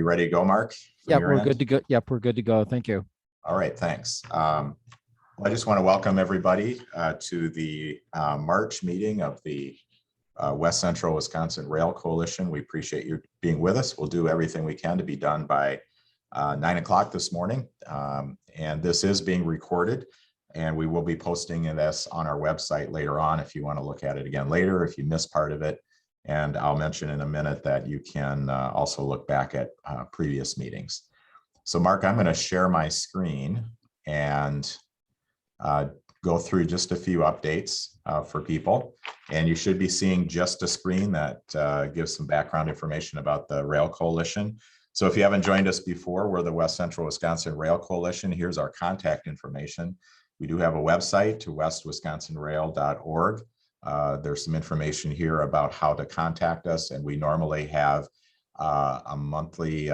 we ready to go, Mark? Yeah, we're good to go. Yep, we're good to go. Thank you. All right, thanks. I just want to welcome everybody to the March meeting of the West Central Wisconsin Rail Coalition. We appreciate you being with us. We'll do everything we can to be done by 9 o'clock this morning. And this is being recorded, and we will be posting this on our website later on if you want to look at it again later, if you missed part of it. And I'll mention in a minute that you can also look back at previous meetings. So Mark, I'm going to share my screen and go through just a few updates for people. And you should be seeing just a screen that gives some background information about the Rail Coalition. So if you haven't joined us before, we're the West Central Wisconsin Rail Coalition. Here's our contact information. We do have a website to westwisconsinrail.org. There's some information here about how to contact us, and we normally have a monthly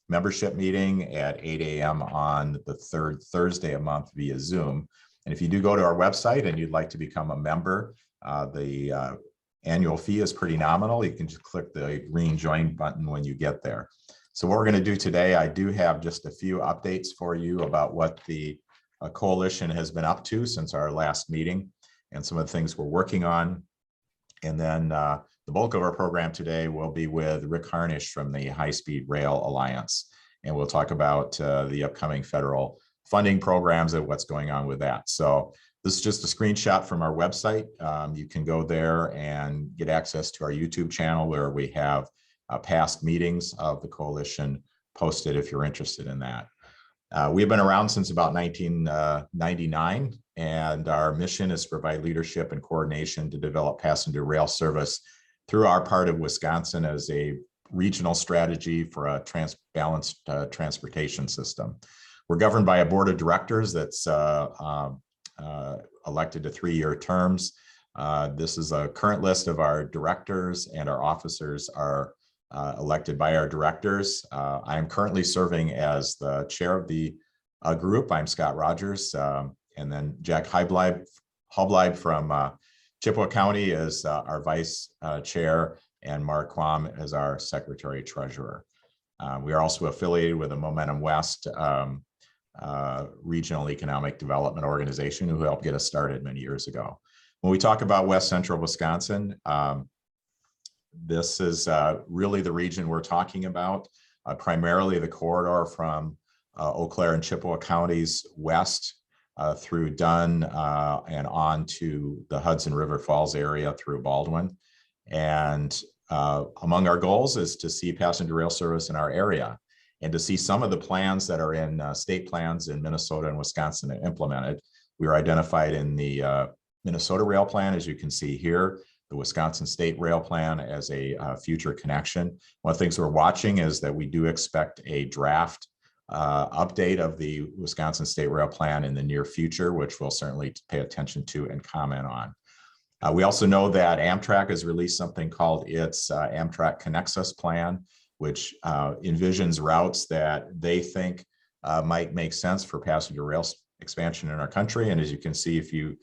membership meeting at 8 a.m. on the third Thursday a month via Zoom. And if you do go to our website and you'd like to become a member, the annual fee is pretty nominal. You can just click the green join button when you get there. So what we're going to do today, I do have just a few updates for you about what the coalition has been up to since our last meeting and some of the things we're working on. And then the bulk of our program today will be with Rick Harnish from the High Speed Rail Alliance. And we'll talk about the upcoming federal funding programs and what's going on with that. So this is just a screenshot from our website. You can go there and get access to our YouTube channel where we have past meetings of the coalition posted if you're interested in that. We've been around since about 1999, and our mission is to provide leadership and coordination to develop passenger rail service through our part of Wisconsin as a regional strategy for a balanced transportation system. We're governed by a board of directors that's elected to 3-year terms. This is a current list of our directors, and our officers are elected by our directors. I am currently serving as the chair of the group. I'm Scott Rogers, and then Jack Hubleib from Chippewa County is our vice chair, and Mark Quam is our secretary treasurer. We are also affiliated with the Momentum West regional economic development organization who helped get us started many years ago. When we talk about West Central Wisconsin, this is really the region we're talking about, primarily the corridor from Eau Claire and Chippewa counties west through Dunn and on to the Hudson River Falls area through Baldwin. And among our goals is to see passenger rail service in our area and to see some of the plans that are in state plans in Minnesota and Wisconsin implemented. We were identified in the Minnesota Rail Plan, as you can see here, the Wisconsin State Rail Plan as a future connection. One of the things we're watching is that we do expect a draft update of the Wisconsin State Rail Plan in the near future, which we'll certainly pay attention to and comment on. We also know that Amtrak has released something called its Amtrak Connects Us plan, which envisions routes that they think might make sense for passenger rail expansion in our country. And as you can see, if you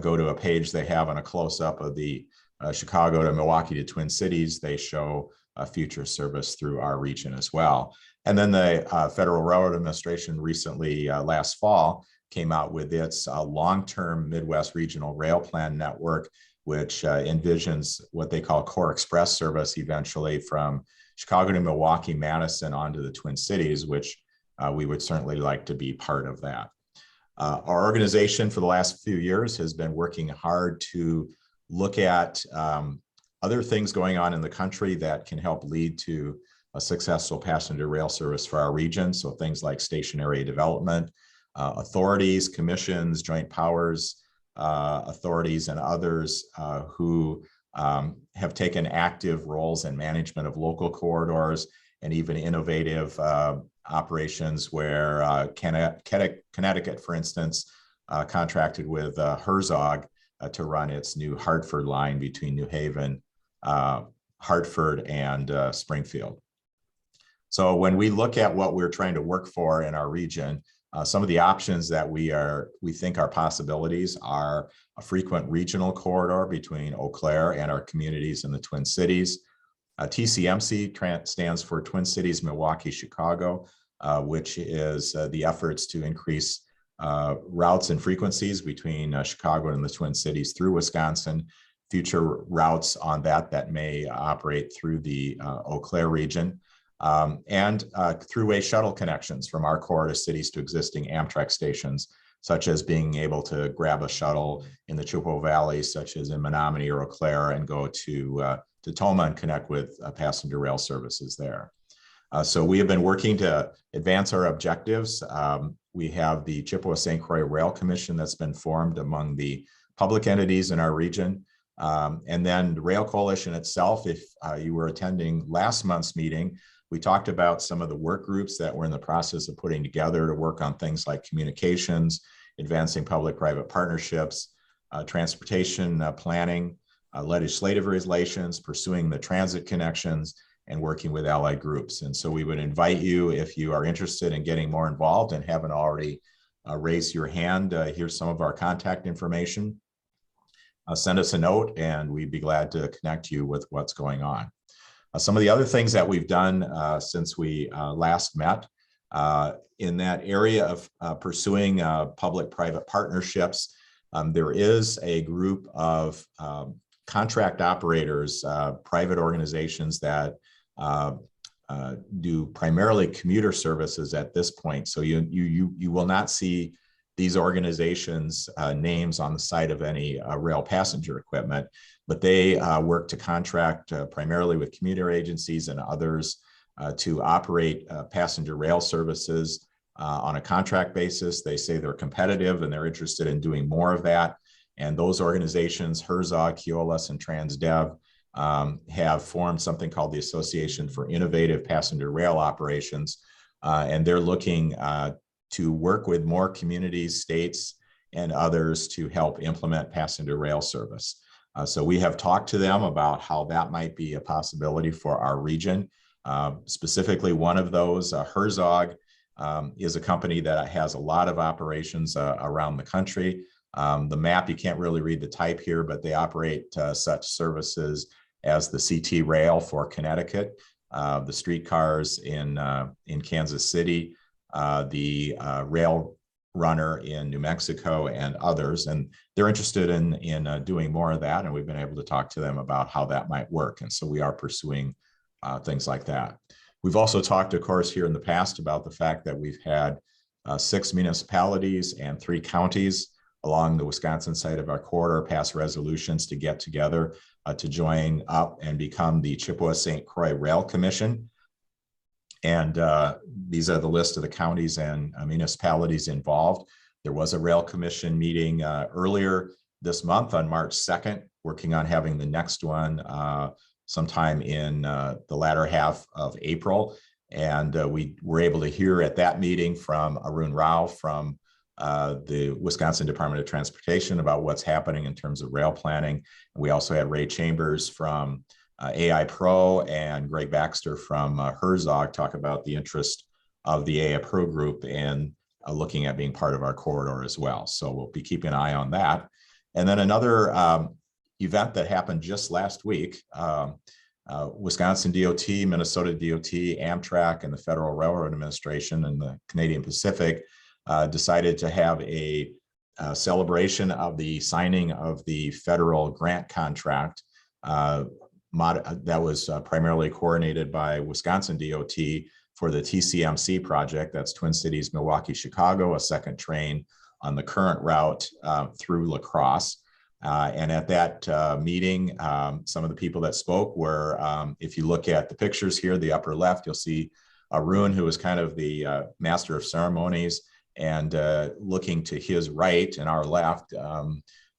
go to a page they have on a close-up of the Chicago to Milwaukee to Twin Cities, they show future service through our region as well. And then the Federal Railroad Administration recently, last fall, came out with its long-term Midwest Regional Rail Plan network, which envisions what they call core express service eventually from Chicago to Milwaukee, Madison onto the Twin Cities, which we would certainly like to be part of that. Our organization for the last few years has been working hard to look at other things going on in the country that can help lead to a successful passenger rail service for our region. So things like stationary development, authorities, commissions, joint powers, authorities, and others who have taken active roles in management of local corridors and even innovative operations where Connecticut, for instance, contracted with Herzog to run its new Hartford line between New Haven, Hartford, and Springfield. So when we look at what we're trying to work for in our region, some of the options that we think are possibilities are a frequent regional corridor between Eau Claire and our communities in the Twin Cities, TCMC stands for Twin Cities, Milwaukee, Chicago, which is the efforts to increase routes and frequencies between Chicago and the Twin Cities through Wisconsin. Future routes on that may operate through the Eau Claire region, and throughway shuttle connections from our core to cities to existing Amtrak stations, such as being able to grab a shuttle in the Chippewa Valley, such as in Menominee or Eau Claire, and go to Toma and connect with passenger rail services there. So we have been working to advance our objectives. We have the Chippewa-St. Croix Rail Commission that's been formed among the public entities in our region. And then the Rail Coalition itself, if you were attending last month's meeting, we talked about some of the work groups that we're in the process of putting together to work on things like communications, advancing public-private partnerships, transportation planning, legislative relations, pursuing the transit connections, and working with allied groups. And so we would invite you, if you are interested in getting more involved and haven't already raised your hand, here's some of our contact information. Send us a note and we'd be glad to connect you with what's going on. Some of the other things that we've done since we last met in that area of pursuing public-private partnerships, there is a group of contract operators, private organizations that do primarily commuter services at this point. So you will not see these organizations' names on the side of any rail passenger equipment, but they work to contract primarily with commuter agencies and others to operate passenger rail services on a contract basis. They say they're competitive and they're interested in doing more of that. And those organizations, Herzog, Keolis, and Transdev, have formed something called the Association for Innovative Passenger Rail Operations. And they're looking to work with more communities, states, and others to help implement passenger rail service. So we have talked to them about how that might be a possibility for our region. Specifically, one of those, Herzog, is a company that has a lot of operations around the country. The map, you can't really read the type here, but they operate such services as the CT Rail for Connecticut, the streetcars in Kansas City, the rail runner in New Mexico, and others. And they're interested in doing more of that. And we've been able to talk to them about how that might work. And so we are pursuing things like that. We've also talked, of course, here in the past about the fact that we've had 6 municipalities and 3 counties along the Wisconsin side of our corridor pass resolutions to get together to join up and become the Chippewa-St. Croix Rail Commission. And these are the list of the counties and municipalities involved. There was a rail commission meeting earlier this month on March 2nd, working on having the next one sometime in the latter half of April. And we were able to hear at that meeting from Arun Rao from the Wisconsin Department of Transportation about what's happening in terms of rail planning. We also had Ray Chambers from AI Pro and Greg Baxter from Herzog talk about the interest of the AI Pro group and looking at being part of our corridor as well. So we'll be keeping an eye on that. And then another event that happened just last week, Wisconsin DOT, Minnesota DOT, Amtrak, and the Federal Railroad Administration and the Canadian Pacific decided to have a celebration of the signing of the federal grant contract that was primarily coordinated by Wisconsin DOT for the TCMC project. That's Twin Cities, Milwaukee, Chicago, a second train on the current route through La Crosse. And at that meeting, some of the people that spoke were, if you look at the pictures here, the upper left, you'll see Arun, who was kind of the master of ceremonies, and looking to his right and our left,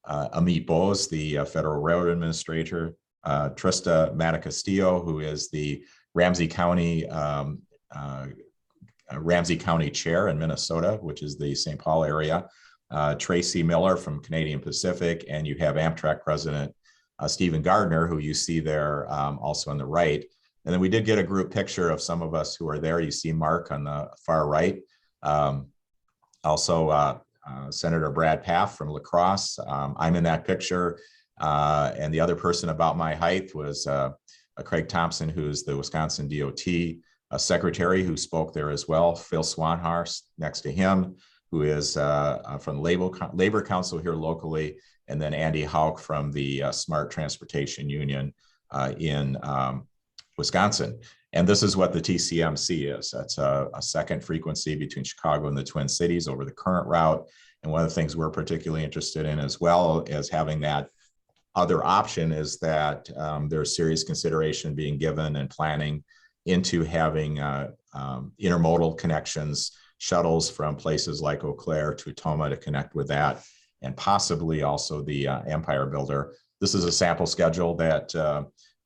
Amit Bose, the Federal Railroad Administrator, Trista Mattacastillo, who is the Ramsey County Chair in Minnesota, which is the St. Paul area, Tracy Miller from Canadian Pacific, and you have Amtrak President Stephen Gardner, who you see there also on the right. And then we did get a group picture of some of us who are there. You see Mark on the far right. Also, Senator Brad Paff from La Crosse. I'm in that picture. And the other person about my height was a Craig Thompson, who's the Wisconsin DOT secretary, who spoke there as well. Phil Swanhorst next to him, who is from the Labor Council here locally, and then Andy Hauk from the Smart Transportation Union in Wisconsin. And this is what the TCMC is. That's a second frequency between Chicago and the Twin Cities over the current route. And one of the things we're particularly interested in, as well as having that other option, is that there's serious consideration being given and planning into having intermodal connections, shuttles from places like Eau Claire to Toma to connect with that, and possibly also the Empire Builder. This is a sample schedule that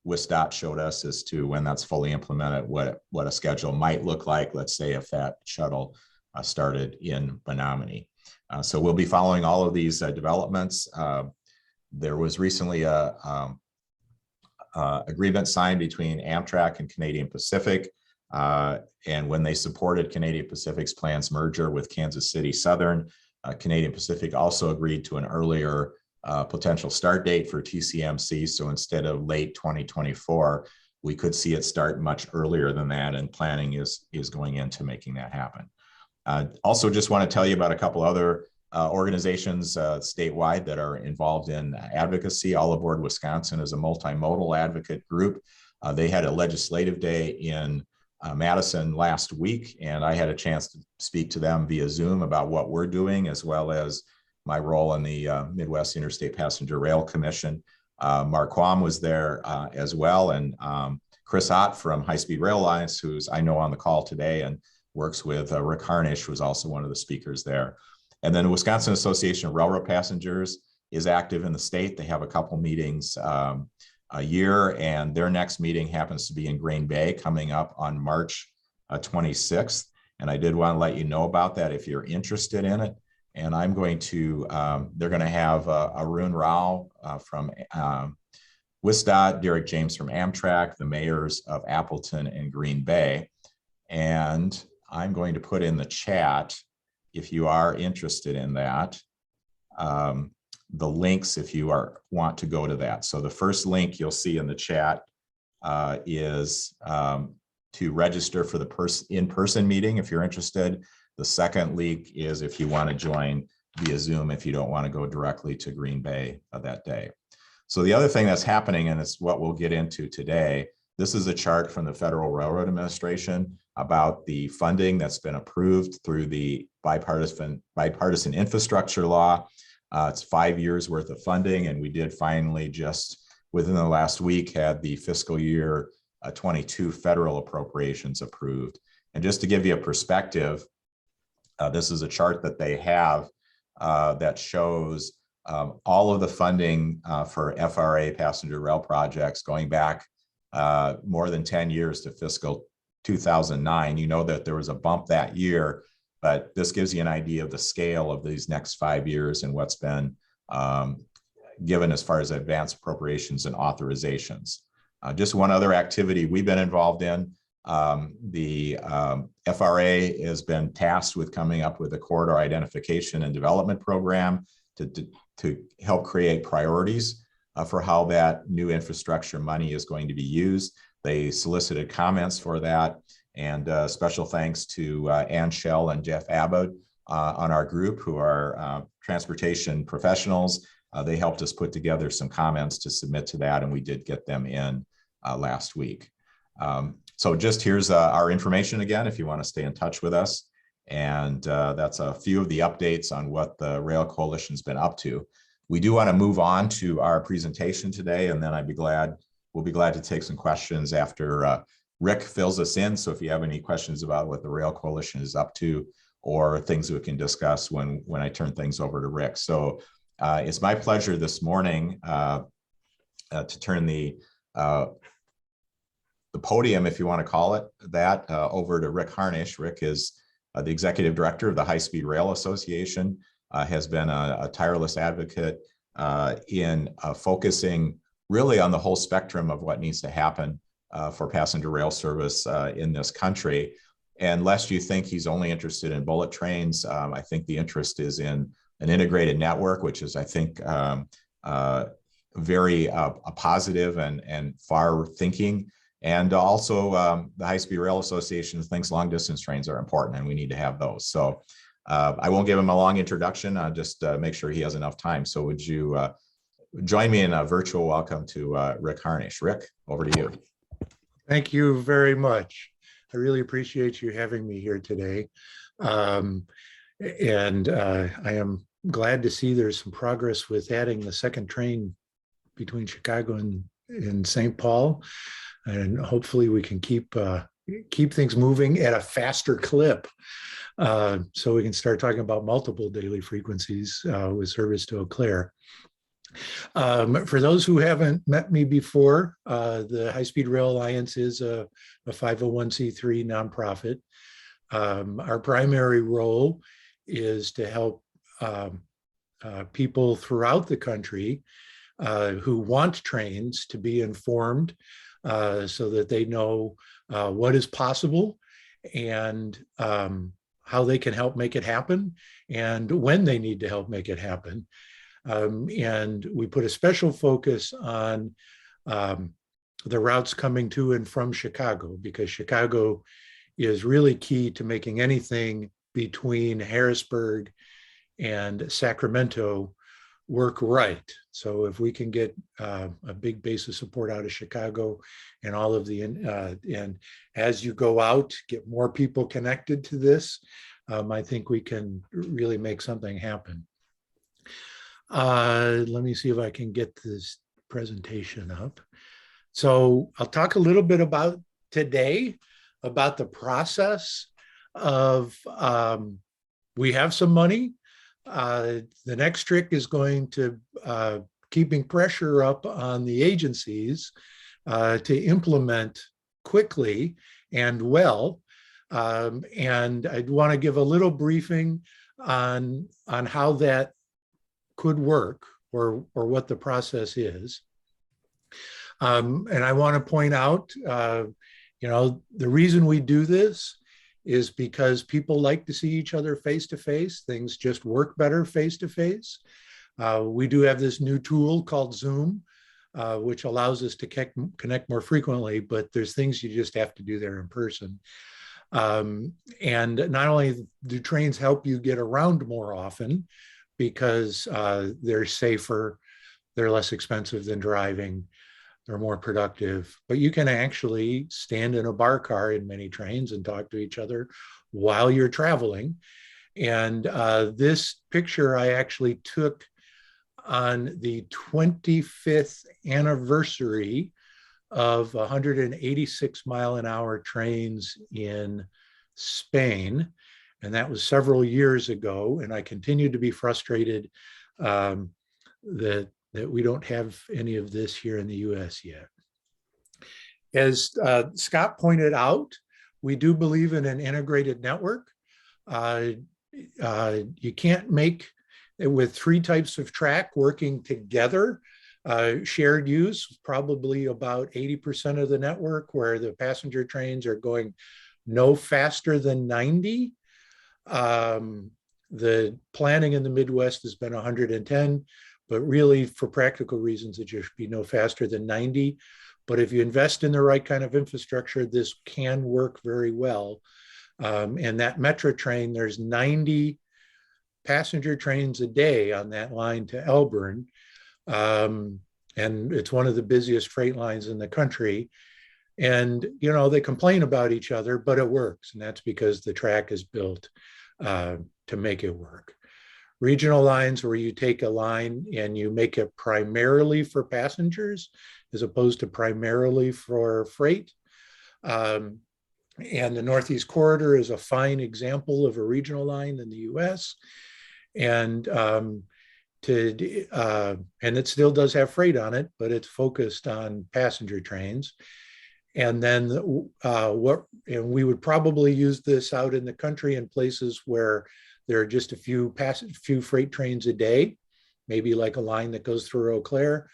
WSDOT showed us as to when that's fully implemented, what a schedule might look like, let's say if that shuttle started in Menominee. So we'll be following all of these developments. There was recently a agreement signed between Amtrak and Canadian Pacific. And when they supported Canadian Pacific's plans merger with Kansas City Southern, Canadian Pacific also agreed to an earlier potential start date for TCMC. So instead of late 2024, we could see it start much earlier than that, and planning is going into making that happen. Also, just want to tell you about a couple other organizations statewide that are involved in advocacy. All Aboard Wisconsin is a multimodal advocate group. They had a legislative day in Madison last week, and I had a chance to speak to them via Zoom about what we're doing, as well as my role in the Midwest Interstate Passenger Rail Commission. Mark Quam was there as well, and Chris Ott from High Speed Rail Alliance, who's I know on the call today and works with Rick Harnish, was also one of the speakers there. And then the Wisconsin Association of Railroad Passengers is active in the state. They have a couple meetings a year, and their next meeting happens to be in Green Bay coming up on March 26th. And I did want to let you know about that if you're interested in it. And I'm going to, they're going to have Arun Rao from WSDOT, Derek James from Amtrak, the mayors of Appleton and Green Bay. And I'm going to put in the chat, if you are interested in that, the links if you want to go to that. So the first link you'll see in the chat is to register for the in-person meeting if you're interested. The second link is if you want to join via Zoom, if you don't want to go directly to Green Bay that day. So the other thing that's happening, and it's what we'll get into today, this is a chart from the Federal Railroad Administration about the funding that's been approved through the bipartisan infrastructure law. It's 5 years worth of funding, and we did finally just within the last week had the fiscal year 22 federal appropriations approved. And just to give you a perspective, this is a chart that they have that shows all of the funding for FRA passenger rail projects going back more than 10 years to fiscal 2009. You know that there was a bump that year, but this gives you an idea of the scale of these next 5 years and what's been given as far as advanced appropriations and authorizations. Just one other activity we've been involved in. The FRA has been tasked with coming up with a corridor identification and development program to help create priorities for how that new infrastructure money is going to be used. They solicited comments for that, and special thanks to Ann Schell and Jeff Abbott on our group, who are transportation professionals. They helped us put together some comments to submit to that, and we did get them in last week. So just here's our information again, if you want to stay in touch with us. And that's a few of the updates on what the Rail Coalition's been up to. We do want to move on to our presentation today, and then we'll be glad to take some questions after Rick fills us in. So if you have any questions about what the Rail Coalition is up to, or things we can discuss when I turn things over to Rick. So it's my pleasure this morning to turn the podium, if you want to call it that, over to Rick Harnish. Rick is the Executive Director of the High Speed Rail Association, has been a tireless advocate in focusing really on the whole spectrum of what needs to happen for passenger rail service in this country. And lest you think he's only interested in bullet trains, I think the interest is in an integrated network, which is, I think, very a positive and far thinking. And also the High Speed Rail Association thinks long distance trains are important and we need to have those. So I won't give him a long introduction. I'll just make sure he has enough time. So would you join me in a virtual welcome to Rick Harnish. Rick, over to you. Thank you very much. I really appreciate you having me here today. I am glad to see there's some progress with adding the second train between Chicago and St. Paul. And hopefully we can keep things moving at a faster clip so we can start talking about multiple daily frequencies with service to Eau Claire. For those who haven't met me before, the High Speed Rail Alliance is a 501c3 nonprofit. Our primary role is to help people throughout the country who want trains to be informed so that they know what is possible and how they can help make it happen and when they need to help make it happen. And we put a special focus on the routes coming to and from Chicago, because Chicago is really key to making anything between Harrisburg and Sacramento work right. So if we can get a big base of support out of Chicago and all of the, and as you go out, get more people connected to this, I think we can really make something happen. Let me see if I can get this presentation up. So I'll talk a little bit about today, about the process of, we have some money. The next trick is going to keeping pressure up on the agencies to implement quickly and well. And I'd want to give a little briefing on how that could work or what the process is. And I want to point out, you know, the reason we do this is because people like to see each other face to face. Things just work better face to face. We do have this new tool called Zoom, which allows us to connect more frequently, but there's things you just have to do there in person. And not only do trains help you get around more often because they're safer, they're less expensive than driving, they're more productive, but you can actually stand in a bar car in many trains and talk to each other while you're traveling. And this picture I actually took on the 25th anniversary of 186-mile-an-hour trains in Spain. And that was several years ago. And I continue to be frustrated that we don't have any of this here in the US yet. As Scott pointed out, we do believe in an integrated network. You can't make it with three types of track working together. Shared use, probably about 80% of the network, where the passenger trains are going no faster than 90. The planning in the Midwest has been 110, but really for practical reasons, it should be no faster than 90. But if you invest in the right kind of infrastructure, this can work very well. And that metro train, there's 90 passenger trains a day on that line to Elburn. And it's one of the busiest freight lines in the country. And, you know, they complain about each other, but it works. And that's because the track is built to make it work. Regional lines, where you take a line and you make it primarily for passengers as opposed to primarily for freight. And the Northeast Corridor is a fine example of a regional line in the US. And it still does have freight on it, but it's focused on passenger trains. And then we would probably use this out in the country in places where there are just a few freight trains a day, maybe like a line that goes through Eau Claire,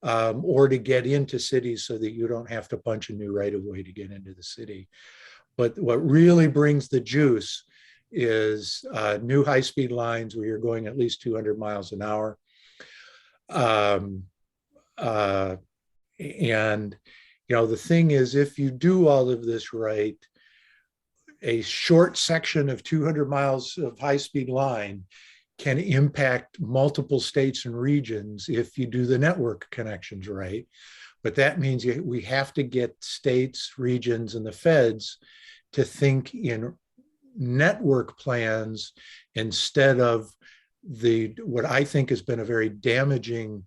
or to get into cities so that you don't have to punch a new right of way to get into the city. But what really brings the juice is new high-speed lines where you're going at least 200 miles an hour. And, the thing is, if you do all of this right, a short section of 200 miles of high-speed line can impact multiple states and regions if you do the network connections right. But that means we have to get states, regions, and the feds to think in network plans instead of what I think has been a very damaging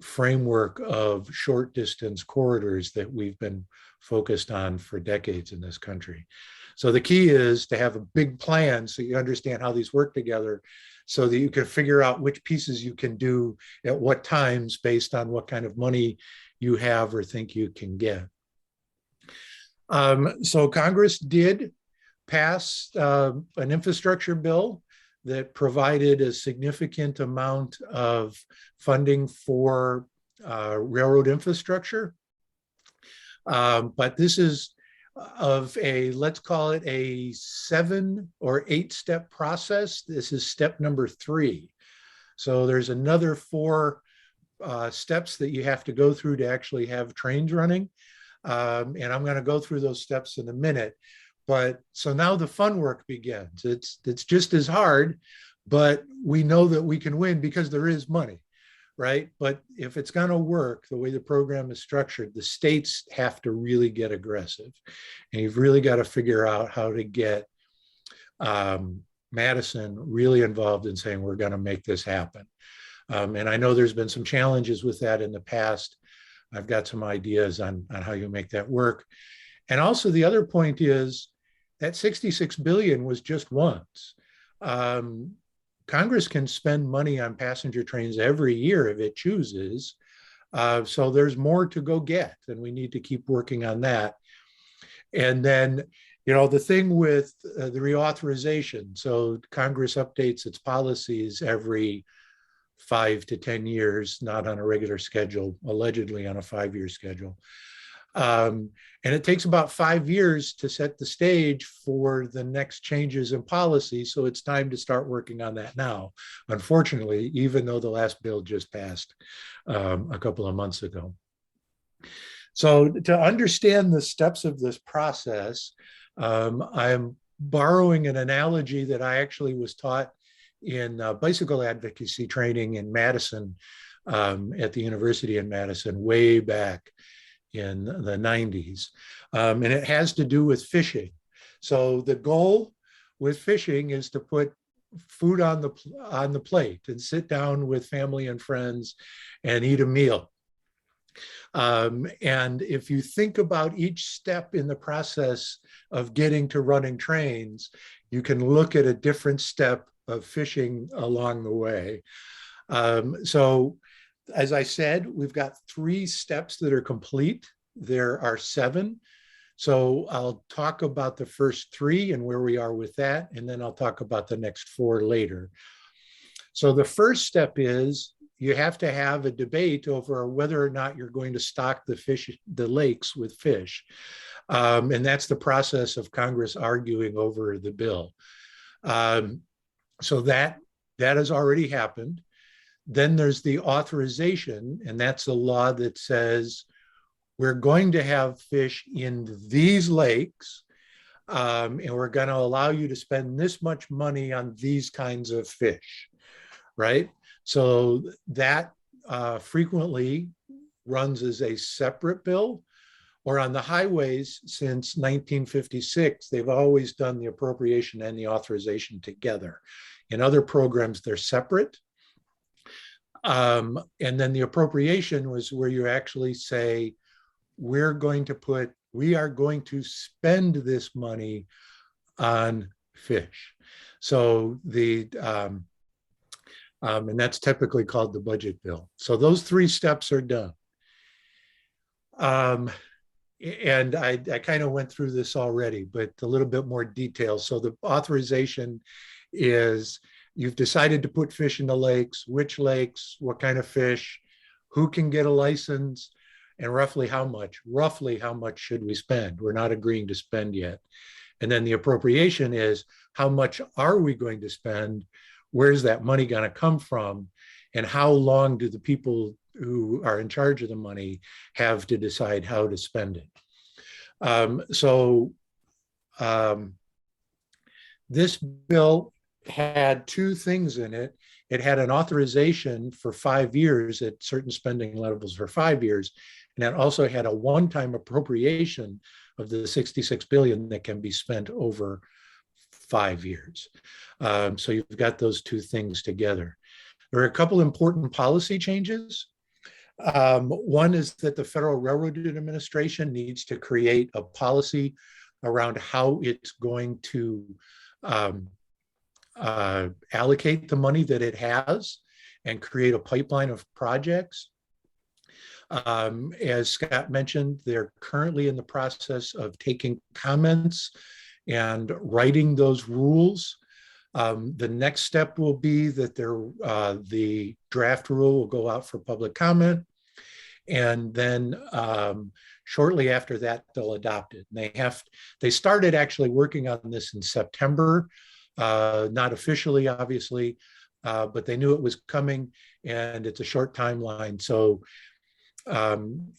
framework of short distance corridors that we've been focused on for decades in this country. So the key is to have a big plan so you understand how these work together, so that you can figure out which pieces you can do at what times based on what kind of money you have or think you can get. So Congress did pass an infrastructure bill that provided a significant amount of funding for railroad infrastructure. But this is of let's call it a 7 or 8 step process. This is step number 3. So there's another 4 steps that you have to go through to actually have trains running. And I'm going to go through those steps in a minute. But so now the fun work begins. It's just as hard, but we know that we can win because there is money, right? But if it's going to work the way the program is structured, the states have to really get aggressive. And you've really got to figure out how to get Madison really involved in saying, we're going to make this happen. And I know there's been some challenges with that in the past. I've got some ideas on how you make that work. And also the other point is that 66 billion was just once. Congress can spend money on passenger trains every year if it chooses. So there's more to go get, and we need to keep working on that. And then, the thing with the reauthorization, so Congress updates its policies every 5 to 10 years, not on a regular schedule, allegedly on a 5-year schedule. And it takes about 5 years to set the stage for the next changes in policy. So it's time to start working on that now, unfortunately, even though the last bill just passed a couple of months ago. So to understand the steps of this process, I'm borrowing an analogy that I actually was taught in bicycle advocacy training in Madison, at the University in Madison, way back in the 90s. And it has to do with fishing. So the goal with fishing is to put food on the plate and sit down with family and friends and eat a meal. And if you think about each step in the process of getting to running trains, you can look at a different step of fishing along the way. So as I said, we've got 3 steps that are complete. There are 7. So I'll talk about the first 3 and where we are with that, and then I'll talk about the next 4 later. So the first step is you have to have a debate over whether or not you're going to stock the lakes with fish. And that's the process of Congress arguing over the bill. So that has already happened. Then there's the authorization, and that's a law that says we're going to have fish in these lakes, and we're going to allow you to spend this much money on these kinds of fish, right? So that frequently runs as a separate bill, or on the highways since 1956, they've always done the appropriation and the authorization together. In other programs, they're separate. And then the appropriation was where you actually say, we are going to spend this money on fish. So and that's typically called the budget bill. So those 3 steps are done. And I kind of went through this already, but a little bit more detail. So the authorization is you've decided to put fish in the lakes, which lakes, what kind of fish, who can get a license, and roughly how much. Roughly how much should we spend? We're not agreeing to spend yet. And then the appropriation is how much are we going to spend? Where's that money going to come from? And how long do the people who are in charge of the money have to decide how to spend it. This bill had two things in it. It had an authorization for 5 years at certain spending levels for 5 years. And it also had a one-time appropriation of the 66 billion that can be spent over 5 years. So you've got those two things together. There are a couple important policy changes. One is that the Federal Railroad Administration needs to create a policy around how it's going to allocate the money that it has and create a pipeline of projects. As Scott mentioned, they're currently in the process of taking comments and writing those rules. The next step will be that the draft rule will go out for public comment. And then shortly after that, they'll adopt it. And they started actually working on this in September, not officially, obviously, but they knew it was coming, and it's a short timeline. So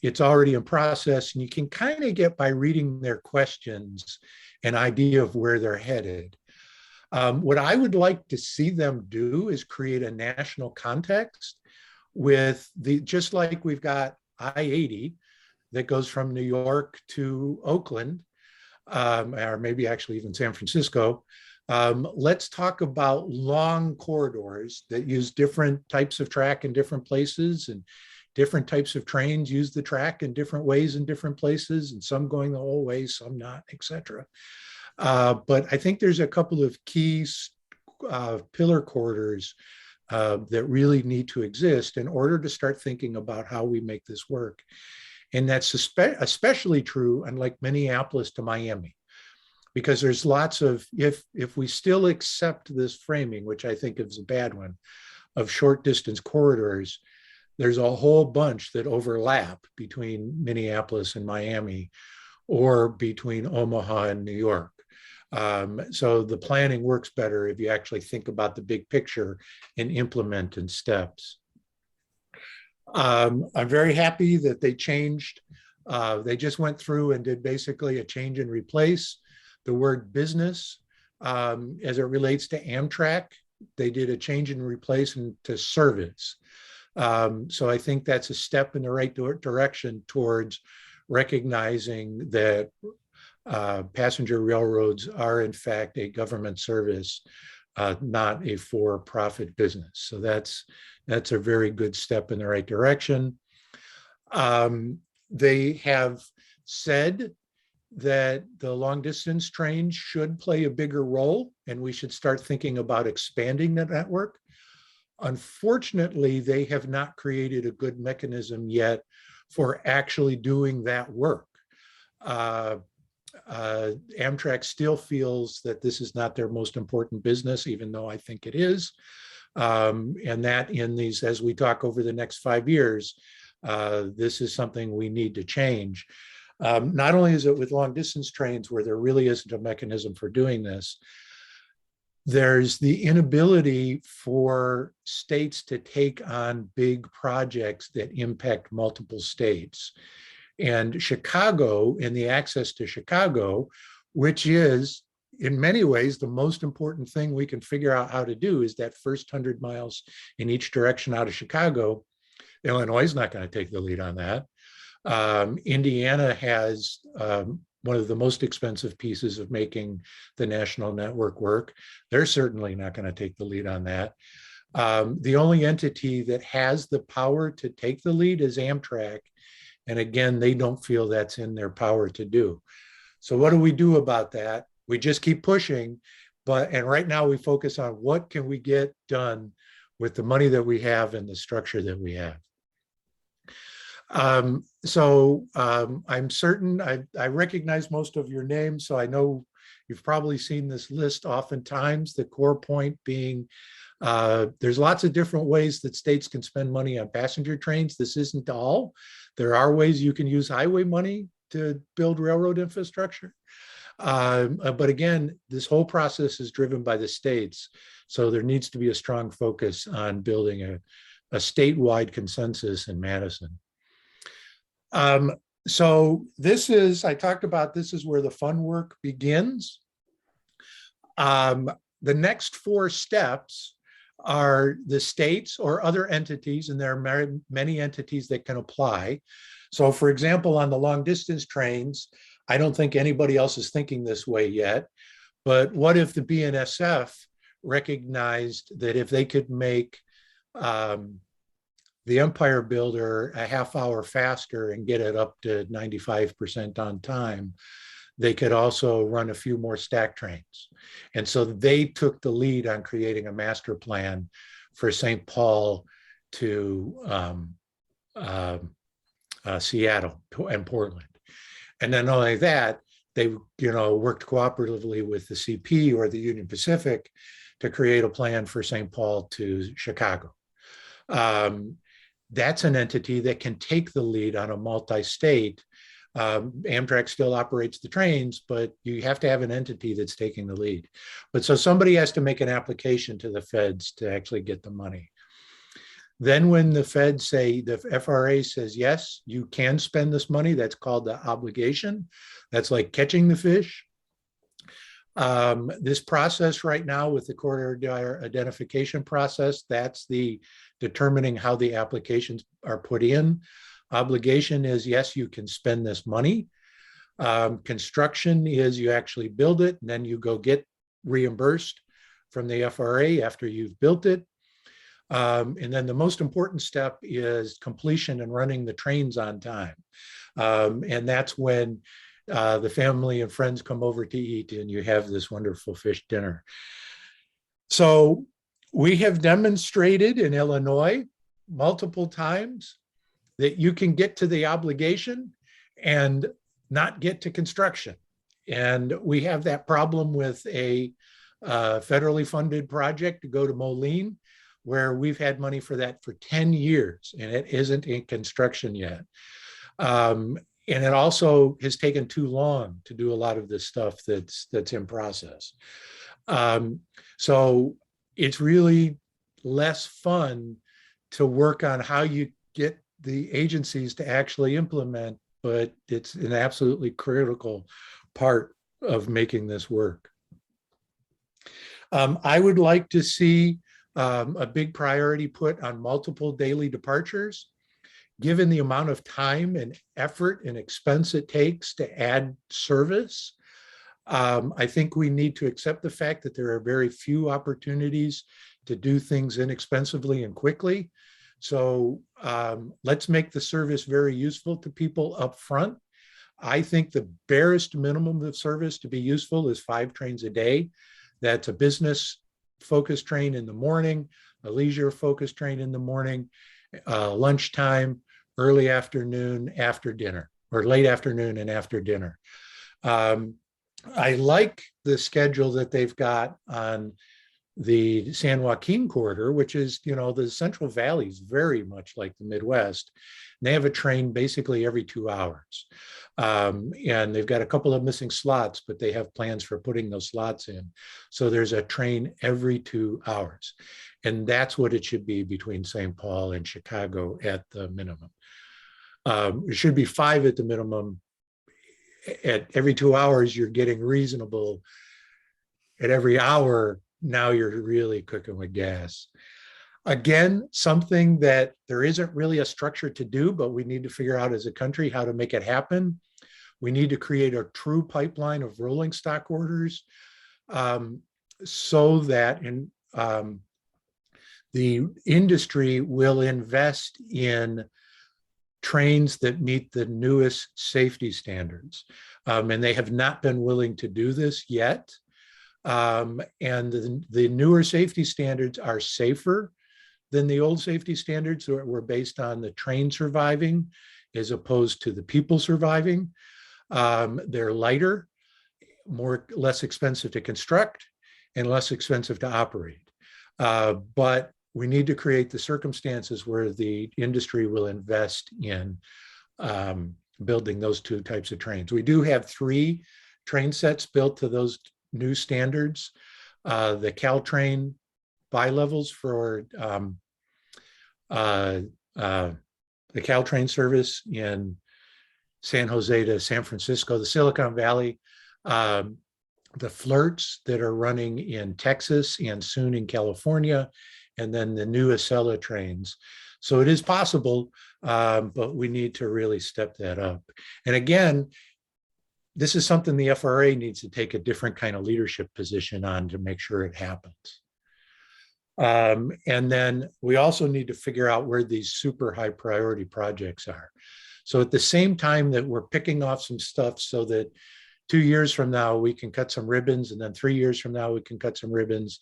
it's already in process, and you can kind of get by reading their questions an idea of where they're headed. What I would like to see them do is create a national context with just like we've got I-80 that goes from New York to Oakland, or maybe actually even San Francisco. Let's talk about long corridors that use different types of track in different places, and different types of trains use the track in different ways in different places, and some going the whole way, some not, etc. But I think there's a couple of key pillar corridors that really need to exist in order to start thinking about how we make this work. And that's especially true, unlike Minneapolis to Miami, because there's lots of, if we still accept this framing, which I think is a bad one, of short distance corridors, there's a whole bunch that overlap between Minneapolis and Miami, or between Omaha and New York. So the planning works better if you actually think about the big picture and implement in steps. I'm very happy that they changed. They just went through and did basically a change and replace the word business as it relates to Amtrak. They did a change and replace into service. So I think that's a step in the right direction towards recognizing that passenger railroads are in fact a government service, not a for-profit business. So that's a very good step in the right direction. They have said that the long distance trains should play a bigger role, and we should start thinking about expanding the network. Unfortunately, they have not created a good mechanism yet for actually doing that work. Amtrak still feels that this is not their most important business, even though I think it is. And that in these, as we talk over the next 5 years, this is something we need to change. Not only is it with long distance trains where there really isn't a mechanism for doing this, there's the inability for states to take on big projects that impact multiple states. And Chicago, and the access to Chicago, which is in many ways the most important thing we can figure out how to do, is that first 100 miles in each direction out of Chicago. Illinois is not going to take the lead on that. Indiana has one of the most expensive pieces of making the national network work. They're certainly not going to take the lead on that. The only entity that has the power to take the lead is Amtrak. And again, they don't feel that's in their power to do. So what do we do about that? We just keep pushing, and right now we focus on what can we get done with the money that we have and the structure that we have. I'm certain I recognize most of your names, so I know you've probably seen this list oftentimes, the core point being there's lots of different ways that states can spend money on passenger trains. This isn't all. There are ways you can use highway money to build railroad infrastructure. But again, this whole process is driven by the states. So there needs to be a strong focus on building a statewide consensus in Madison. So this is, I talked about, this is where the fun work begins. The next 4 steps are the states or other entities, and there are many entities that can apply. So for example, on the long distance trains, I don't think anybody else is thinking this way yet, but what if the BNSF recognized that if they could make the Empire Builder a half hour faster and get it up to 95% on time, they could also run a few more stack trains. And so they took the lead on creating a master plan for St. Paul to Seattle and Portland. And then not only that, they worked cooperatively with the CP or the Union Pacific to create a plan for St. Paul to Chicago. That's an entity that can take the lead on a multi-state. Amtrak still operates the trains, but you have to have an entity that's taking the lead. But so somebody has to make an application to the feds to actually get the money. Then when the feds say, the FRA says, yes, you can spend this money, that's called the obligation. That's like catching the fish. This process right now with the corridor identification process, that's the determining how the applications are put in. Obligation is, yes, you can spend this money. Construction is you actually build it and then you go get reimbursed from the FRA after you've built it. And then the most important step is completion and running the trains on time. And that's when the family and friends come over to eat and you have this wonderful fish dinner. So we have demonstrated in Illinois multiple times that you can get to the obligation and not get to construction. And we have that problem with a federally funded project to go to Moline, where we've had money for that for 10 years and it isn't in construction yet. And it also has taken too long to do a lot of this stuff that's in process. So it's really less fun to work on how you get the agencies to actually implement, but it's an absolutely critical part of making this work. I would like to see a big priority put on multiple daily departures. Given the amount of time and effort and expense it takes to add service, I think we need to accept the fact that there are very few opportunities to do things inexpensively and quickly. So let's make the service very useful to people up front. I think the barest minimum of service to be useful is 5 trains a day. That's a business focused train in the morning, a leisure focused train in the morning, lunchtime, early afternoon, after dinner, or late afternoon and after dinner. I like the schedule that they've got on the San Joaquin corridor, which is, the Central Valley is very much like the Midwest. And they have a train basically every 2 hours. And they've got a couple of missing slots, but they have plans for putting those slots in. So there's a train every 2 hours. And that's what it should be between St. Paul and Chicago at the minimum. It should be 5 at the minimum. At every 2 hours, you're getting reasonable. At every hour, now you're really cooking with gas. Again, something that there isn't really a structure to do, but we need to figure out as a country how to make it happen. We need to create a true pipeline of rolling stock orders so that the industry will invest in trains that meet the newest safety standards. And they have not been willing to do this yet. And the newer safety standards are safer than the old safety standards that were based on the train surviving as opposed to the people surviving. They're lighter, less expensive to construct, and less expensive to operate. But we need to create the circumstances where the industry will invest in building those 2 types of trains. We do have 3 train sets built to those new standards. The Caltrain bilevels for uh, uh, the Caltrain service in San Jose to San Francisco, the Silicon Valley, the flirts that are running in Texas and soon in California, and then the new Acela trains. So it is possible, but we need to really step that up. And again, this is something the FRA needs to take a different kind of leadership position on to make sure it happens. And then we also need to figure out where these super high priority projects are. So at the same time that we're picking off some stuff so that 2 years from now we can cut some ribbons, and then 3 years from now we can cut some ribbons,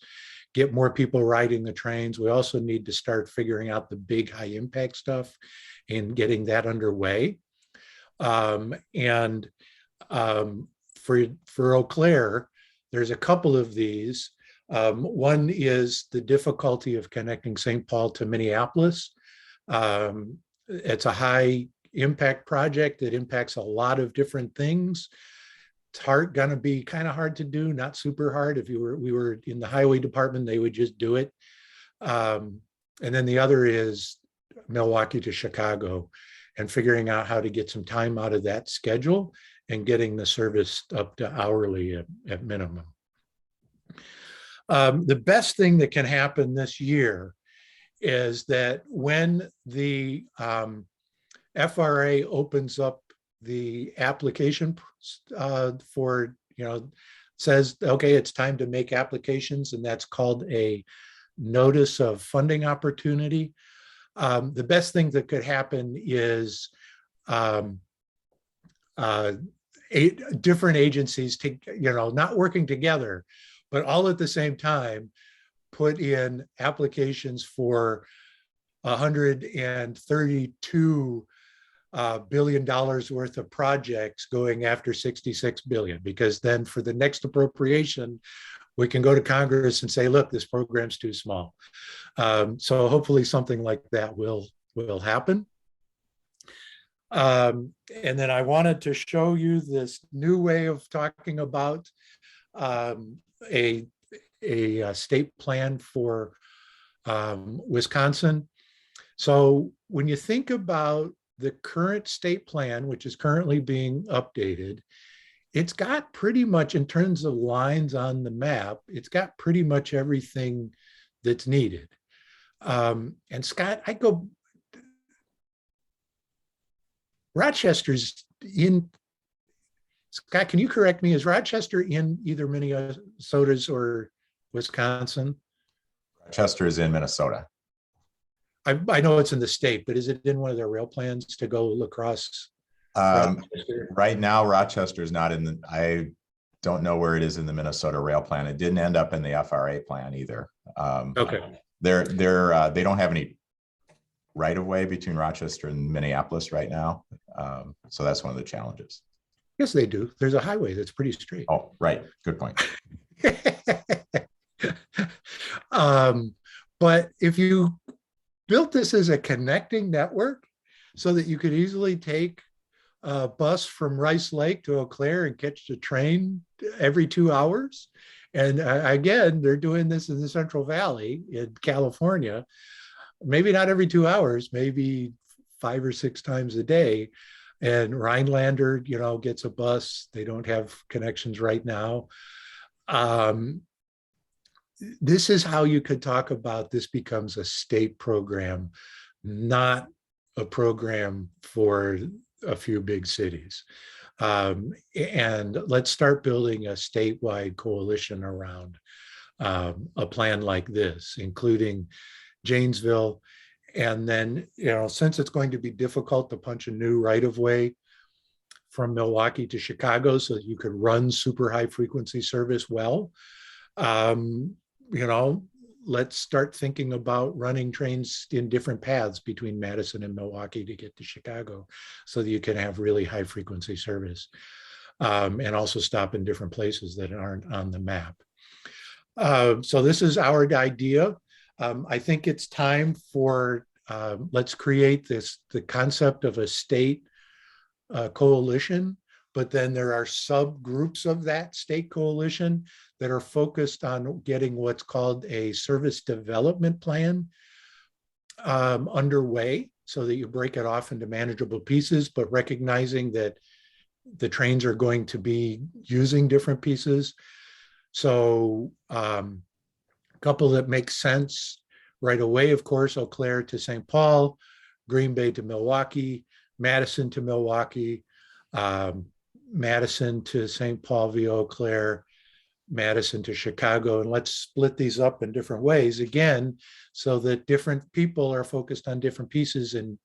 get more people riding the trains. We also need to start figuring out the big high impact stuff and getting that underway. For Eau Claire, there's a couple of these. One is the difficulty of connecting St. Paul to Minneapolis. It's a high impact project that impacts a lot of different things. It's going to be kind of hard to do, not super hard. If we were in the highway department, they would just do it. And then the other is Milwaukee to Chicago, and figuring out how to get some time out of that schedule and getting the service up to hourly at minimum. The best thing that can happen this year is that when the FRA opens up the application for, says, okay, it's time to make applications, and that's called a notice of funding opportunity. The best thing that could happen is different agencies, not working together, but all at the same time, put in applications for $132 billion worth of projects going after 66 billion, because then for the next appropriation, we can go to Congress and say, look, this program's too small. So hopefully something like that will happen. And then I wanted to show you this new way of talking about a state plan for Wisconsin. So when you think about the current state plan, which is currently being updated, it's got pretty much, in terms of lines on the map, it's got pretty much everything that's needed. And Scott, Rochester's in, Scott, can you correct me? Is Rochester in either Minnesota's or Wisconsin? Rochester is in Minnesota. I know it's in the state, but is it in one of their rail plans to go across? Right now, Rochester is not in the, I don't know where it is in the Minnesota rail plan. It didn't end up in the FRA plan either. Okay. They don't have any right of way between Rochester and Minneapolis right now. So that's one of the challenges. Yes, they do. There's a highway that's pretty straight. Oh, right. Good point. But if you built this as a connecting network so that you could easily take a bus from Rice Lake to Eau Claire and catch the train every 2 hours. And again, they're doing this in the Central Valley in California, maybe not every 2 hours, maybe 5 or 6 times a day. And Rhinelander, gets a bus. They don't have connections right now. This is how you could talk about this becomes a state program, not a program for a few big cities. And let's start building a statewide coalition around a plan like this, including Janesville. And then, since it's going to be difficult to punch a new right-of-way from Milwaukee to Chicago so that you could run super high frequency service well, let's start thinking about running trains in different paths between Madison and Milwaukee to get to Chicago so that you can have really high frequency service, and also stop in different places that aren't on the map. So this is our idea. I think it's time for, let's create the concept of a state coalition, but then there are subgroups of that state coalition that are focused on getting what's called a service development plan. underway so that you break it off into manageable pieces, but recognizing that the trains are going to be using different pieces. So a couple that make sense right away, of course, Eau Claire to St. Paul, Green Bay to Milwaukee, Madison to Milwaukee, Madison to St. Paul via Eau Claire, Madison to Chicago, and let's split these up in different ways again, so that different people are focused on different pieces, and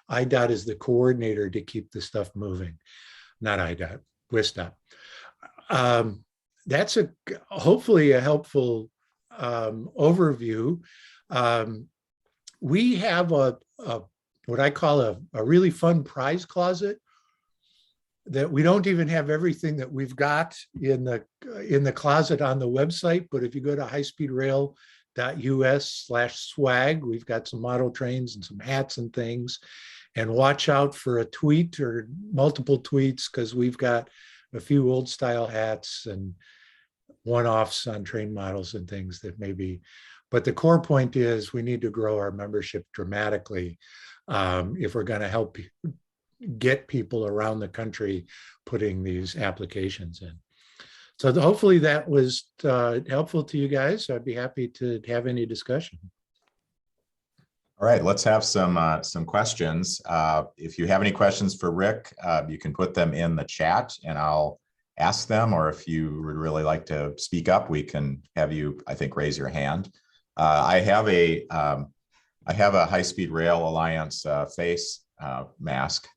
IDOT is the coordinator to keep the stuff moving, not IDOT, WISDOT. That's hopefully a helpful overview. We have what I call a really fun prize closet that we don't even have everything that we've got in the closet on the website. But if you go to highspeedrail.us/swag, we've got some model trains and some hats and things. And watch out for a tweet or multiple tweets, because we've got a few old style hats and one-offs on train models and things that maybe. But the core point is we need to grow our membership dramatically if we're going to help get people around the country putting these applications in. So hopefully that was helpful to you guys. I'd be happy to have any discussion. All right, let's have some questions. If you have any questions for Rick, you can put them in the chat and I'll ask them, or if you would really like to speak up, we can have you, I think, raise your hand. I have a High Speed Rail Alliance face mask,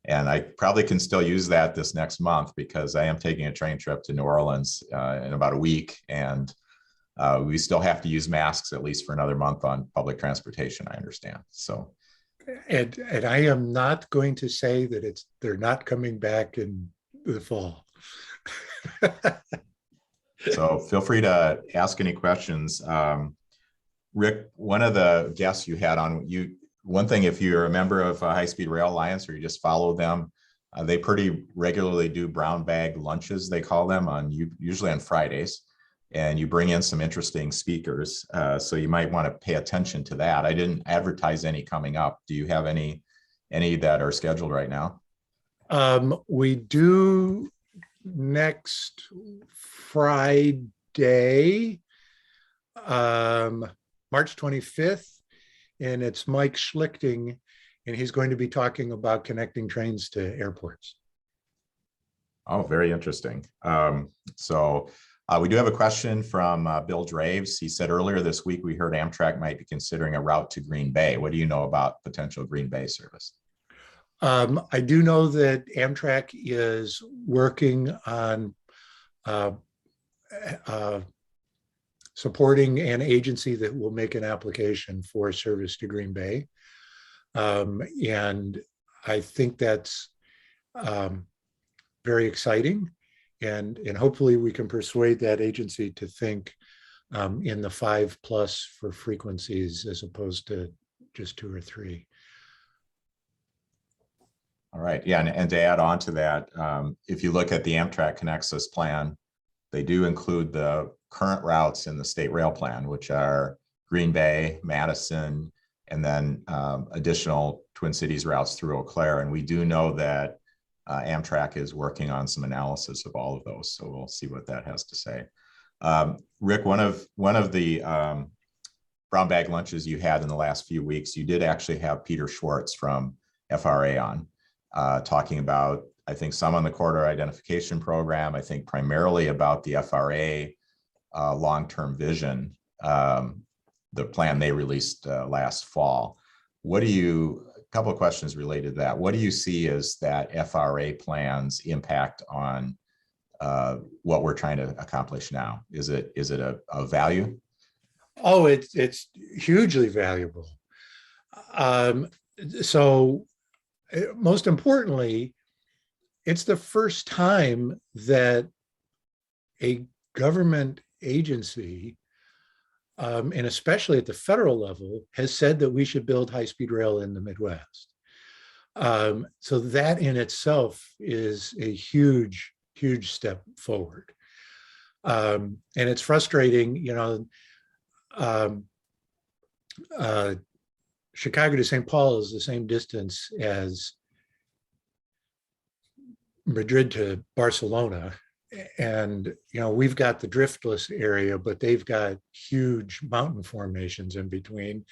and I probably can still use that this next month because I am taking a train trip to New Orleans in about a week, and we still have to use masks at least for another month on public transportation, I understand. So, and I am not going to say that they're not coming back in the fall. So feel free to ask any questions. Rick, one of the guests you had on, one thing, if you're a member of High Speed Rail Alliance or you just follow them, they pretty regularly do brown bag lunches, they call them, usually on Fridays, and you bring in some interesting speakers. So you might want to pay attention to that. I didn't advertise any coming up. Do you have any that are scheduled right now? We do next Friday, March 25th, and it's Mike Schlichting, and he's going to be talking about connecting trains to airports. Oh, very interesting. So we do have a question from Bill Draves. He said earlier this week, we heard Amtrak might be considering a route to Green Bay. What do you know about potential Green Bay service? I do know that Amtrak is working on supporting an agency that will make an application for service to Green Bay. And I think that's very exciting. And hopefully we can persuade that agency to think in the 5+ for frequencies as opposed to just 2 or 3. All right, yeah, and to add on to that, if you look at the Amtrak Connexus plan, they do include the current routes in the state rail plan, which are Green Bay, Madison, and then additional Twin Cities routes through Eau Claire. And we do know that Amtrak is working on some analysis of all of those, so we'll see what that has to say. Rick, one of the brown bag lunches you had in the last few weeks, you did actually have Peter Schwartz from FRA on, talking about, I think, some on the corridor identification program, I think primarily about the FRA long-term vision, the plan they released last fall. A couple of questions related to that. What do you see as that FRA plan's impact on what we're trying to accomplish now? Is it a value? Oh, it's hugely valuable. So most importantly, it's the first time that a government agency, and especially at the federal level, has said that we should build high-speed rail in the Midwest. So that in itself is a huge, huge step forward. And it's frustrating, Chicago to St. Paul is the same distance as Madrid to Barcelona. And, we've got the driftless area, but they've got huge mountain formations in between.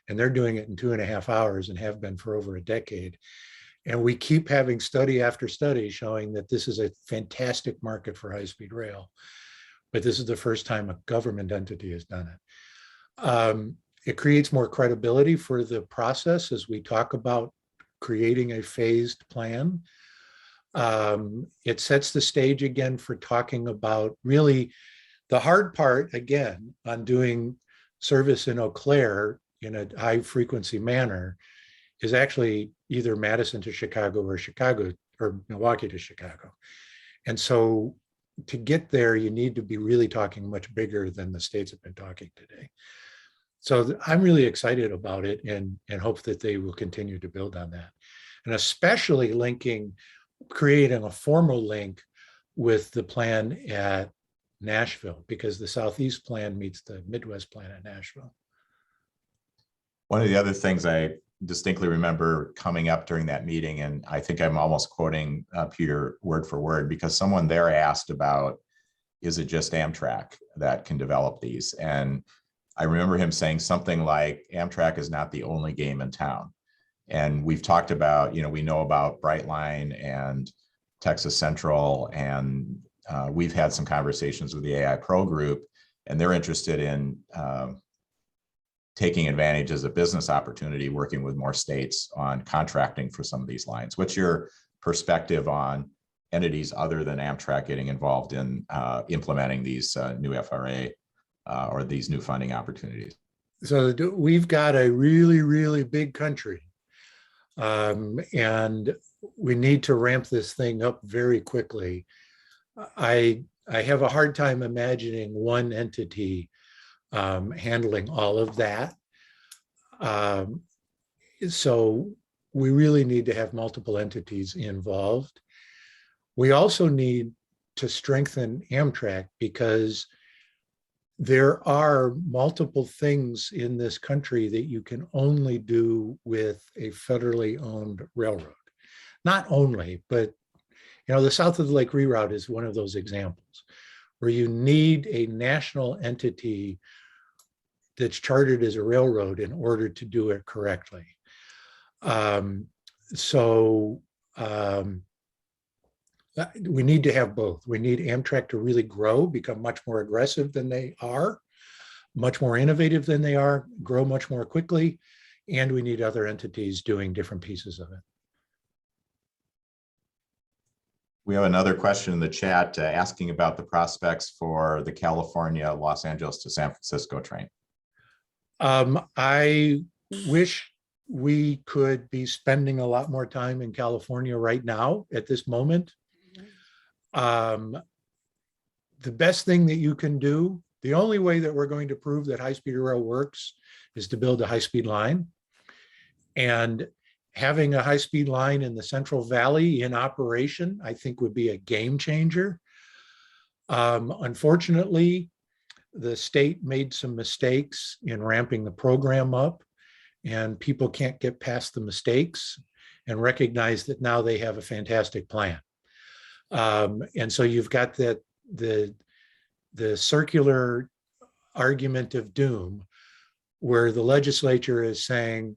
And they're doing it in 2.5 hours and have been for over a decade. And we keep having study after study showing that this is a fantastic market for high-speed rail. But this is the first time a government entity has done it. It creates more credibility for the process as we talk about creating a phased plan. It sets the stage again for talking about really the hard part, again, on doing service in Eau Claire in a high frequency manner is actually either Madison to Chicago or Milwaukee to Chicago. And so to get there, you need to be really talking much bigger than the states have been talking today. So I'm really excited about it and hope that they will continue to build on that. And especially creating a formal link with the plan at Nashville, because the Southeast plan meets the Midwest plan at Nashville. One of the other things I distinctly remember coming up during that meeting, and I think I'm almost quoting Peter word for word, because someone there asked about, is it just Amtrak that can develop these? And I remember him saying something like, Amtrak is not the only game in town. And we've talked about, we know about Brightline and Texas Central, and we've had some conversations with the AI Pro group, and they're interested in taking advantage as a business opportunity, working with more states on contracting for some of these lines. What's your perspective on entities other than Amtrak getting involved in implementing these new FRA or these new funding opportunities? So we've got a really, really big country. And we need to ramp this thing up very quickly. I have a hard time imagining one entity handling all of that. So we really need to have multiple entities involved. We also need to strengthen Amtrak because there are multiple things in this country that you can only do with a federally owned railroad. Not only, but the south of the lake reroute is one of those examples where you need a national entity that's chartered as a railroad in order to do it correctly. We need to have both. We need Amtrak to really grow, become much more aggressive than they are, much more innovative than they are, grow much more quickly, and we need other entities doing different pieces of it. We have another question in the chat asking about the prospects for the California, Los Angeles to San Francisco train. I wish we could be spending a lot more time in California right now at this moment. The best thing that you can do, the only way that we're going to prove that high-speed rail works is to build a high-speed line. And having a high-speed line in the Central Valley in operation, I think would be a game changer. Unfortunately, the state made some mistakes in ramping the program up, and people can't get past the mistakes and recognize that now they have a fantastic plan. And so you've got that the circular argument of doom, where the legislature is saying,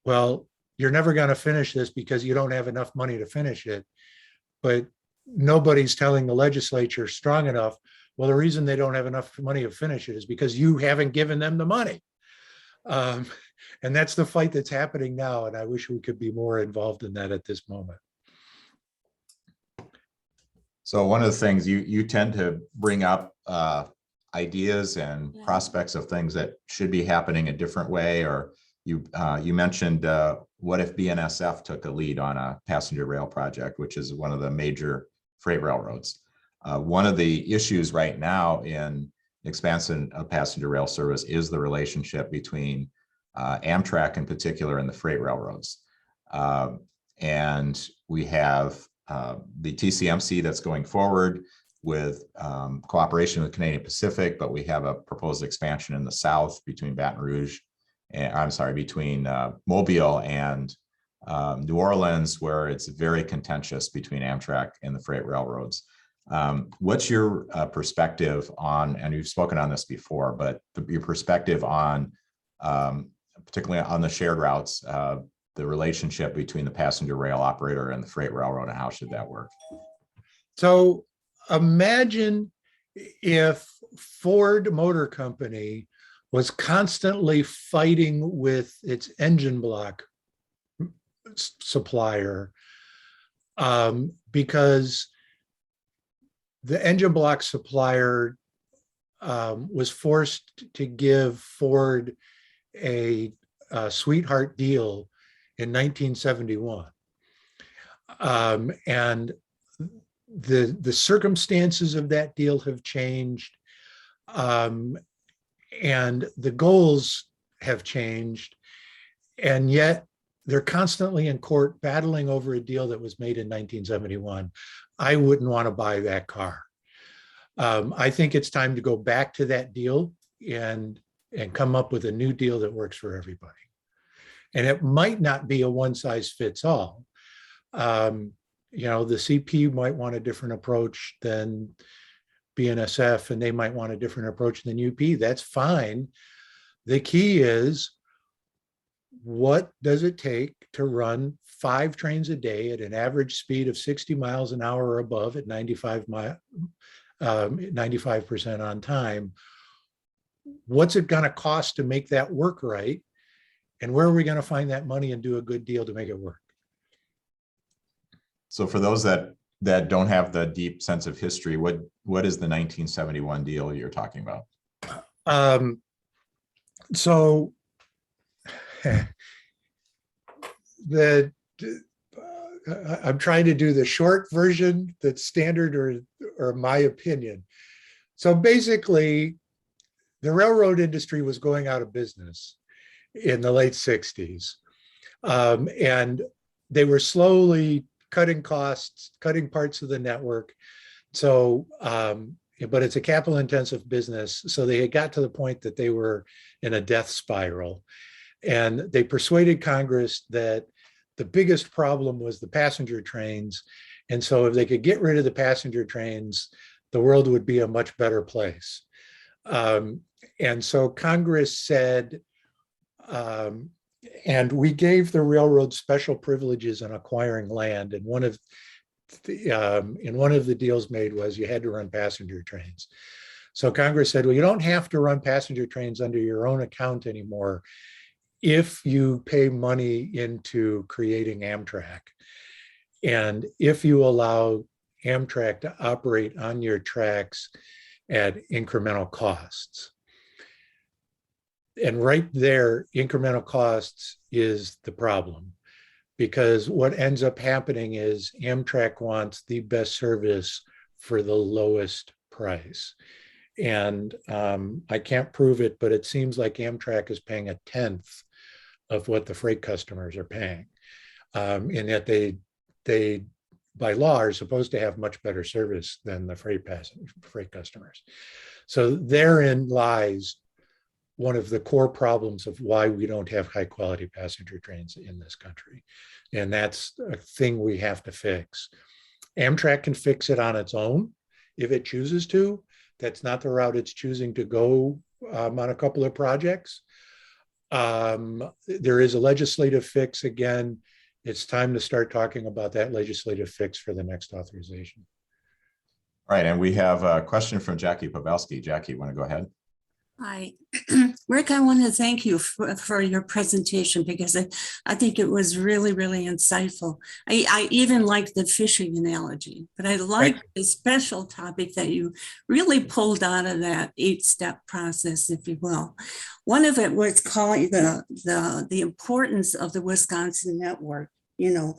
well, you're never going to finish this because you don't have enough money to finish it. But nobody's telling the legislature strong enough, well, the reason they don't have enough money to finish it is because you haven't given them the money. And that's the fight that's happening now. And I wish we could be more involved in that at this moment. So one of the things you tend to bring up ideas and prospects of things that should be happening a different way, or you mentioned what if BNSF took a lead on a passenger rail project, which is one of the major freight railroads. One of the issues right now in expansion of passenger rail service is the relationship between Amtrak in particular and the freight railroads. And we have the TCMC that's going forward with cooperation with Canadian Pacific, but we have a proposed expansion in the south between Baton Rouge I'm sorry, between Mobile and New Orleans, where it's very contentious between Amtrak and the freight railroads. What's your perspective on, and you've spoken on this before, but your perspective on, particularly on the shared routes, the relationship between the passenger rail operator and the freight railroad, and how should that work? So imagine if Ford Motor Company was constantly fighting with its engine block supplier because the engine block supplier was forced to give Ford a sweetheart deal in 1971. And the circumstances of that deal have changed, and the goals have changed, and yet they're constantly in court battling over a deal that was made in 1971. I wouldn't want to buy that car. I think it's time to go back to that deal and come up with a new deal that works for everybody. And it might not be a one size fits all. You know, the CP might want a different approach than BNSF, and they might want a different approach than UP. That's fine. The key is, what does it take to run 5 trains a day at an average speed of 60 miles an hour or above at 95% on time? What's it going to cost to make that work right? And where are we going to find that money and do a good deal to make it work? So for those that don't have the deep sense of history, what is the 1971 deal you're talking about? So I'm trying to do the short version that's standard or my opinion. So basically, the railroad industry was going out of business in the late 60s. And they were slowly cutting costs, cutting parts of the network. So, but it's a capital intensive business. So they had got to the point that they were in a death spiral. And they persuaded Congress that the biggest problem was the passenger trains. And so if they could get rid of the passenger trains, the world would be a much better place. And so Congress said, and we gave the railroad special privileges on acquiring land. And one of the deals made was you had to run passenger trains. So Congress said, well, you don't have to run passenger trains under your own account anymore if you pay money into creating Amtrak. And if you allow Amtrak to operate on your tracks at incremental costs. And right there, incremental costs is the problem, because what ends up happening is Amtrak wants the best service for the lowest price. And I can't prove it, but it seems like Amtrak is paying 1/10 of what the freight customers are paying. And yet they, by law, are supposed to have much better service than the freight customers. So therein lies one of the core problems of why we don't have high quality passenger trains in this country. And that's a thing we have to fix. Amtrak can fix it on its own if it chooses to. That's not the route it's choosing to go on a couple of projects. There is a legislative fix. Again, it's time to start talking about that legislative fix for the next authorization. All right, and we have a question from Jackie Pavelski. Jackie, you want to go ahead? Hi, Rick, I want to thank you for your presentation, because I think it was really, really insightful. I even liked the fishing analogy, but I like the special topic that you really pulled out of that 8-step process, if you will. One of it was calling the importance of the Wisconsin network, you know,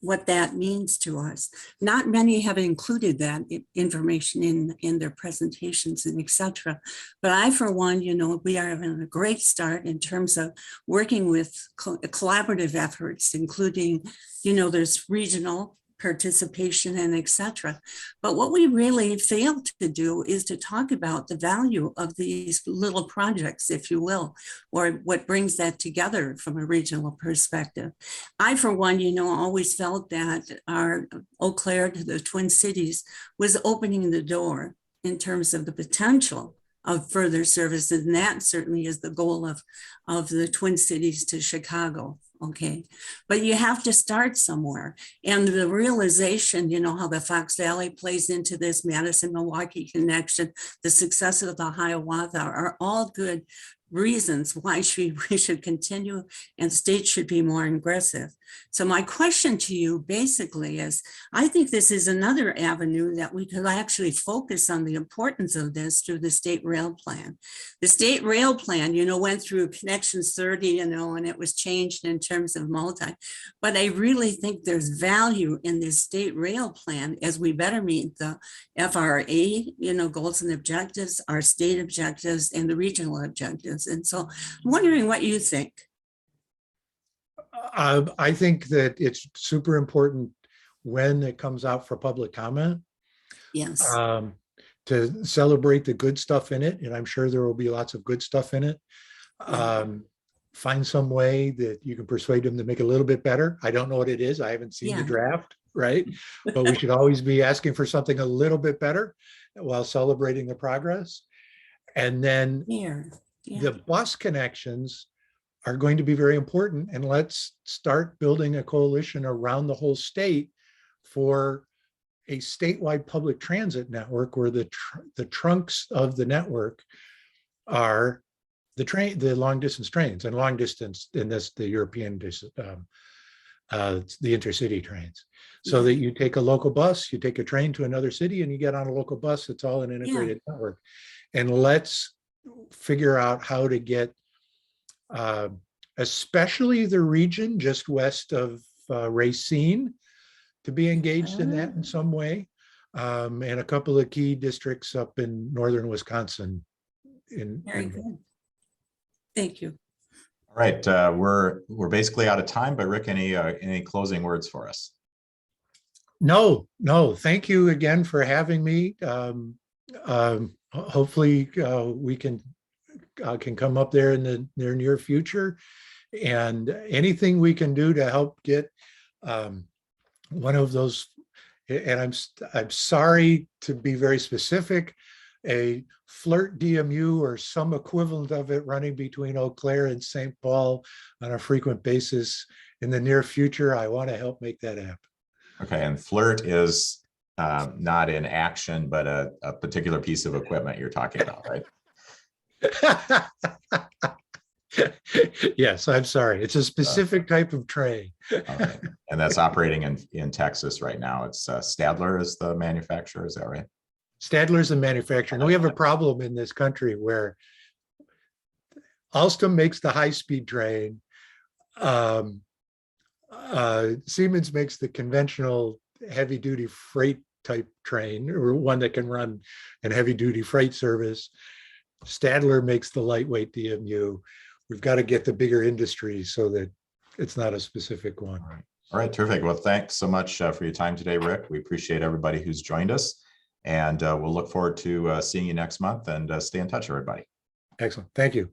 what that means to us. Not many have included that information in their presentations and etc. But I, for one, you know, we are having a great start in terms of working with collaborative efforts, including, you know, there's regional participation and etc. But what we really failed to do is to talk about the value of these little projects, if you will, or what brings that together from a regional perspective. I, for one, always felt that our Eau Claire to the Twin Cities was opening the door in terms of the potential of further services. And that certainly is the goal of the Twin Cities to Chicago. Okay, but you have to start somewhere. And the realization, how the Fox Valley plays into this Madison-Milwaukee connection, the success of the Hiawatha are all good reasons why we should continue and states should be more aggressive. So my question to you basically is, I think this is another avenue that we could actually focus on the importance of this through the state rail plan. The state rail plan, went through Connections 30, and it was changed in terms of multi, but I really think there's value in this state rail plan as we better meet the FRA, goals and objectives, our state objectives, and the regional objectives. And so I'm wondering what you think. I think that it's super important when it comes out for public comment. Yes. To celebrate the good stuff in it. And I'm sure there will be lots of good stuff in it. Find some way that you can persuade them to make it a little bit better. I don't know what it is. I haven't seen the draft, right? But we should always be asking for something a little bit better while celebrating the progress. And then the bus connections are going to be very important. And let's start building a coalition around the whole state for a statewide public transit network where the trunks of the network are the long distance trains, and long distance in this, the European, the intercity trains. So that you take a local bus, you take a train to another city and you get on a local bus. It's all an integrated network. And let's figure out how to get especially the region just west of Racine to be engaged in that in some way, and a couple of key districts up in northern Wisconsin. Very good. Thank you. All right, we're basically out of time, but Rick, any closing words for us? No. Thank you again for having me. Hopefully we can come up there in the near future, and anything we can do to help get one of those. And I'm sorry to be very specific, a FLIRT DMU or some equivalent of it running between Eau Claire and St. Paul on a frequent basis in the near future. I want to help make that happen. Okay, and FLIRT is not in action, but a particular piece of equipment you're talking about, right? Yes, I'm sorry. It's a specific type of train. Okay. And that's operating in Texas right now. It's Stadler is the manufacturer, is that right? Stadler's the manufacturer. And we have a problem in this country where Alstom makes the high-speed train. Siemens makes the conventional heavy-duty freight type train, or one that can run in heavy-duty freight service. Stadler makes the lightweight DMU. We've got to get the bigger industry so that it's not a specific one. All right, terrific. Well, thanks so much for your time today, Rick. We appreciate everybody who's joined us, and we'll look forward to seeing you next month, and stay in touch, everybody. Excellent. Thank you.